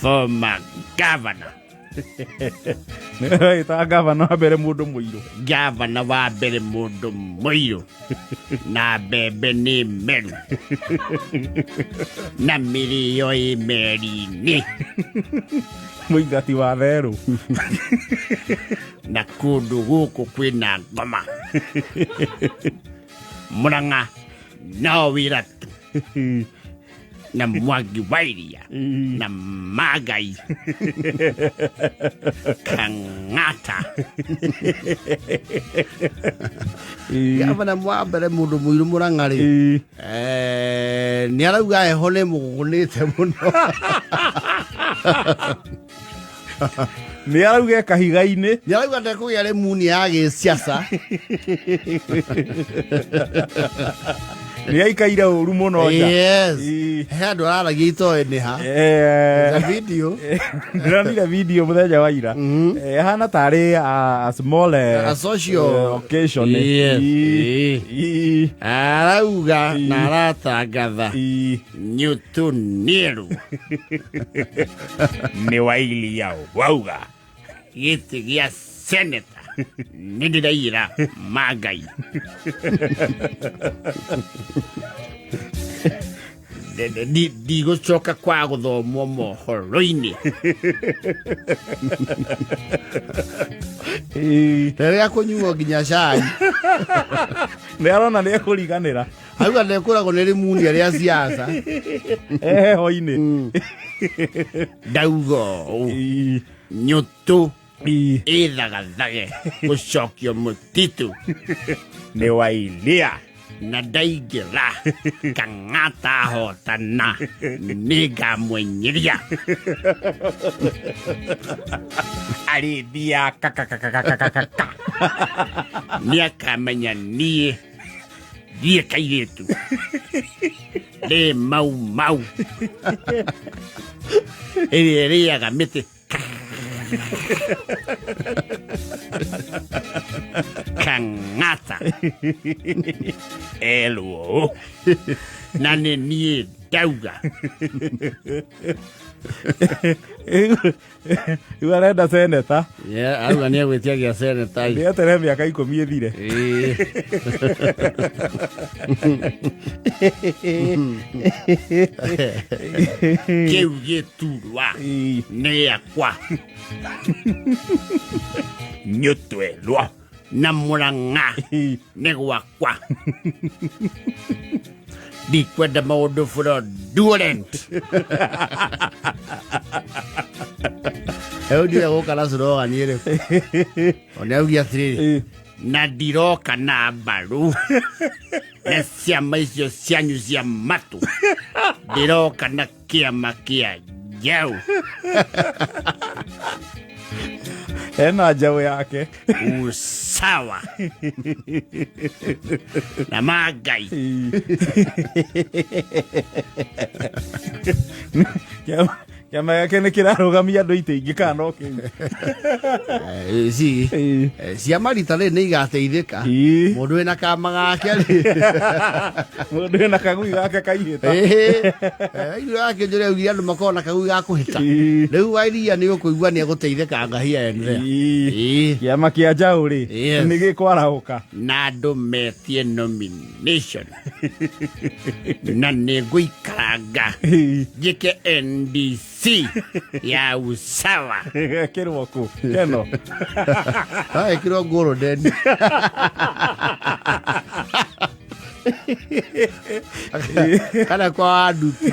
Former governor. Ita governor wa mbere mundu muiru. Governor wa mbere mundu muiru. Na bebe ni meru. Na mirio meri ni. Muigati wa theru. Na kundu guku kwina ngoma. Muranga no wiratu. Na Mwangi wa Iria. Na Magai. Kang'ata. Gavana wa mbere mundu muiru Murang'a ri ni arauga eho ni mugunite muno. Ni arauga kahiga-ini. Ni arauga ndekugia ri muni ya giciaca. Ni aikaire uru muno nja. Yes. He andu araragia itoe-ini ha. The video. Ndĩronire video muthenya wa ira. Hana tari a small a social occasion. Arauga na aratangatha Nyutu Nieru ni wa Iria wauga giti gia seneta ni ndiraira Magai. Ndigũcoka kwa gũthomwo mohoro-inĩ. Rĩrĩa kũnyuo nginya cai. Nĩ arona nĩ ekũriganĩra. Auga nĩekũragwo nĩ rĩmunia rĩa ciaca. Heho-inĩ. Ndauga ũũ Nyutu ĩthagathage gũcokio mũtitũ nĩ wa Iria. Na ndaingĩra Kang'ata hotana nĩngamwenyeria. Arĩthia kakakakakakaka nĩakamenya niĩ thiĩ kairĩtu rĩ mau ĩrĩa ĩrĩaga mĩtĩ. Kang'ata elwo na nĩ niĩ ndauga. Iu arenda seneta. Auga nĩ egwĩtia gĩa seneta. Nĩ etere mĩaka 10 ĩthire. Kĩu gĩturwa nĩ gĩakwa. Nyutu elwo na Murang'a nĩ gwakwa. Ndikwenda maũndũ fraudulent. Heu ndio gũka na slogan ĩrĩkũ. Ona augia atĩrĩrĩ na ndiroka na mbaru na ciama icio cianyu cia matu. Ndiroka na kĩama kĩa njaũ. Ena njaũ yake. Usawa na Magai. Kĩama gĩake nĩ kĩrarũgamia andũ itĩ ingĩ kana no kĩu. Ciama rita rĩrĩ nĩ igateithĩka. Mũndũ wĩna kama gake mũndũ wĩna kagui gake kaihĩta. Irio yake njũre augire andũ makorwo na kagui ga kũhĩta. Rĩu wa Iria nĩ ũkũigua nĩ egũteithĩka ngahia endelea. Kĩama kĩa njaũ rĩ nĩ gĩkwarahũka. Na andũ metie nomination. Na nĩ ngũikaranga njĩke NDC ya Usawa. Gĩkĩrwo kũ keno. Ekĩrwo ngũrũ ndeni. Kana kwa nduti.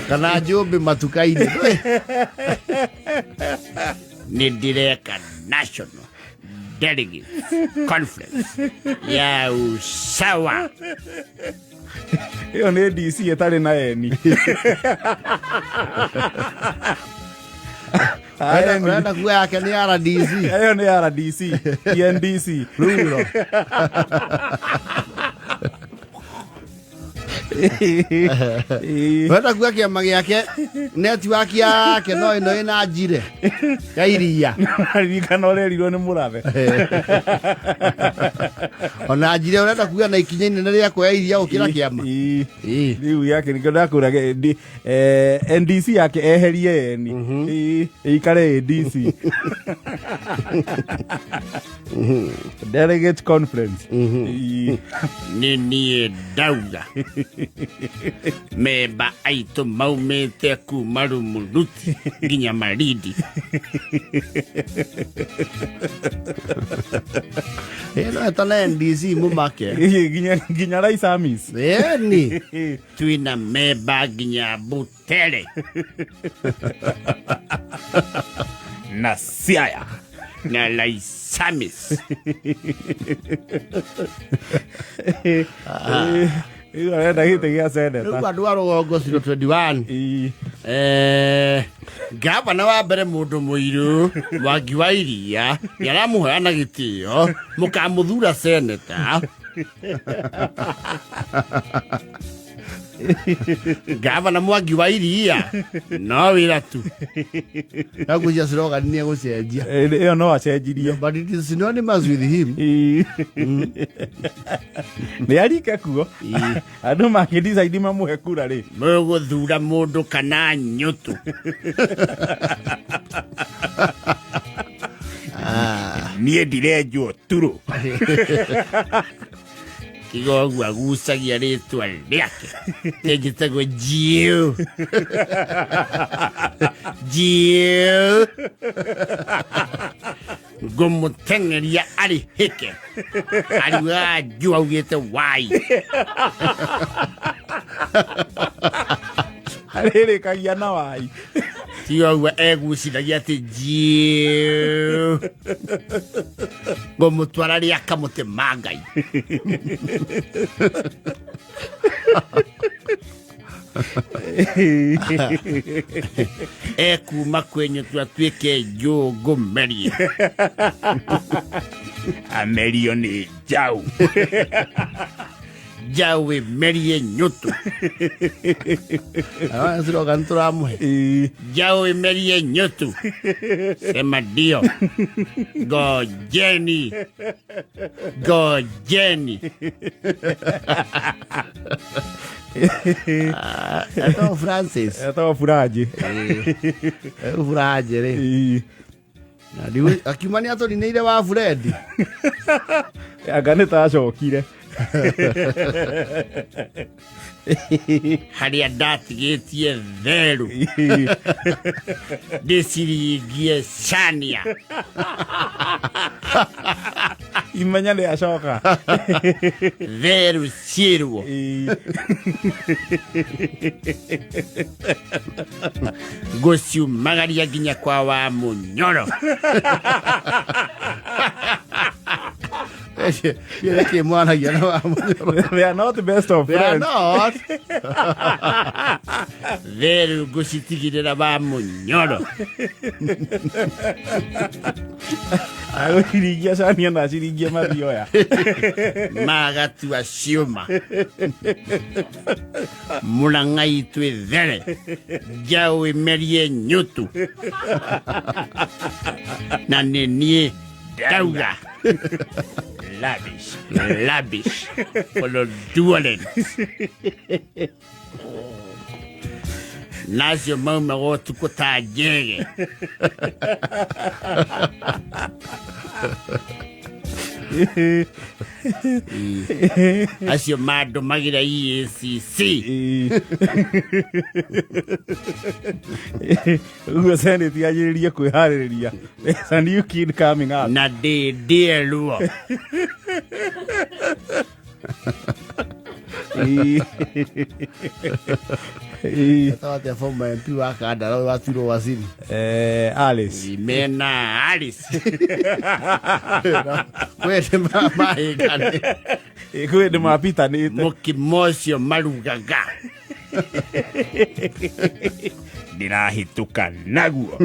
Kana njũmbĩ matuka-inĩ. Nĩ ndireka national delegate conference ya Usawa. Iyo nĩ DC ĩtarĩ na eni. Urenda kuga yake nĩ RDC. Iyo nĩ RDC, NDC. Rulo. Wenda kuga kĩama gĩake network yake no ĩno ĩna njire ya iria ririkana ũrerirwo nĩ mũrathe ona njire ũrenda kuga na ikinya inene rĩa kuoya iria gũkĩra kĩama rĩu yake nĩkĩo ndakũraga NDC yake eherie yeni ĩikare DC delegate conference nĩ niĩ ndauga memba aitũ maumĩte kuma Rumuruti nginya Marindi ĩno etana NDC mũmake nginya Rais Amis ĩni twĩna memba nginya Butere na Siaya na Rais Amis Rĩu gĩtĩ gĩa seneta rĩu andũ a rũgongo 021 gavana wa mbere mũndũ mũirũ Mwangi wa Iria nĩaramũheana gĩtĩo mũkamũthura seneta gavana Mwangi wa Iria no wĩra tu nagucia slogan nĩ egũcenjia ĩyo no acenjirie but it is synonymous with him nĩ arike kuo andũ makĩdecide mamũhe kura rĩ mũgũthura mũndũ kana nyũtũ niĩ ndirenjwo tũrũ Kigogu agucagia rĩtwa rĩake njĩtagwo Jill ngũmũteng'eria arĩ hĩke ariuga Ju augĩte wai arĩrĩkagia na wai Kigogu eguciragia atĩ Jill ngũmũtwara rĩa kamũtĩ mangai ekuma kwenye twatuĩke Njũngũ merie amerio nĩ njaũ njaũ ĩmerie nyũtũ slogan tũramũhe njaũ ĩmerie nyũtũ sema ndio ngojeni etagwo Francis etagwo Furaji Furaji rĩ akiuma nĩ atũrinĩire wa Fred anga nĩ tacokire harĩa ndatigĩtie therũ ndĩciringie Chania imenya nĩ acoka therũ ciĩrwo ngũciumagaria nginya kwa wa Mũnyoro Yeke mwanagia na wa Mũnyoro they are not the best of they are friends not therũ ngũcitigĩrĩra wa Mũnyoro agũciringia Chania na aciringie mathioya magatua ciũma Mũrang'a itũ there njaũ ĩmerie nyũtũ na nĩ niĩ ndauga lavish for duolen nacio mauma gotuko ta njege acio mando magira EACC uguo senate yagĩrĩrie kwĩharĩrĩria there's a new kid coming up na ndĩruo Tawate former MP wa Kandara wa Turo Waziri Alice Imena Alice kwete mahĩngane kwende mapitanĩte mũkimocio marugaga ndĩrahĩtũka naguo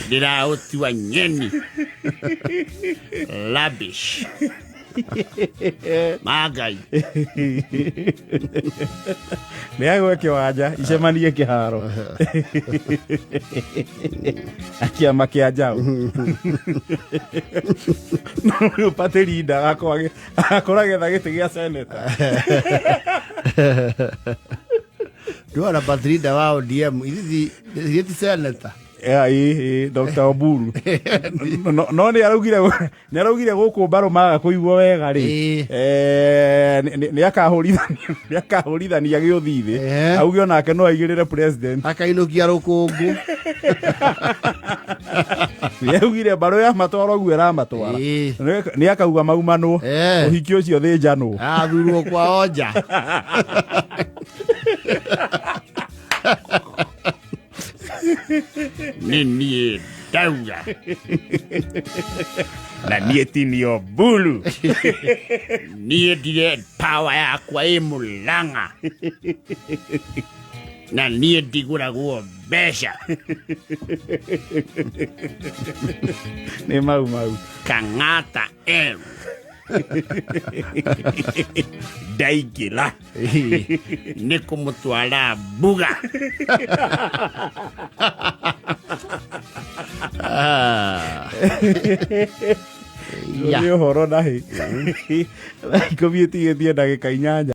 ndĩraũtua nyeni lavish Magai. Nĩ agwe kĩwanja icemanie kĩharo akĩama kĩa njaũ no Party leader agakora getha gĩtĩ gĩa seneta Ndũona Party leader wa ODM ithi ti seneta. Dr. Oburu no nĩ araugire gũkũ Mbarũ maga kũigua wega rĩ nĩ akahũrithania gĩũthithi auge onake no aigĩrĩre president Akainũkia rũkũngũ. nĩ augire Mbarũ ya matwara ũguo ĩramatwara nĩ akauga maumanwo ũhiki ũcio thĩnjanwo Athurwo kwao nja. Nini ndauga na niĩ ti nĩ Oburu niĩ ndire power yakwa ĩ Mũrang'a na niĩ ndigũragwo mbeca. nĩ mau Kang'ata M ndaingĩra nĩ kũmũtwara mbuga. nĩ ũhoro na hĩ 9:30 ndagĩka 8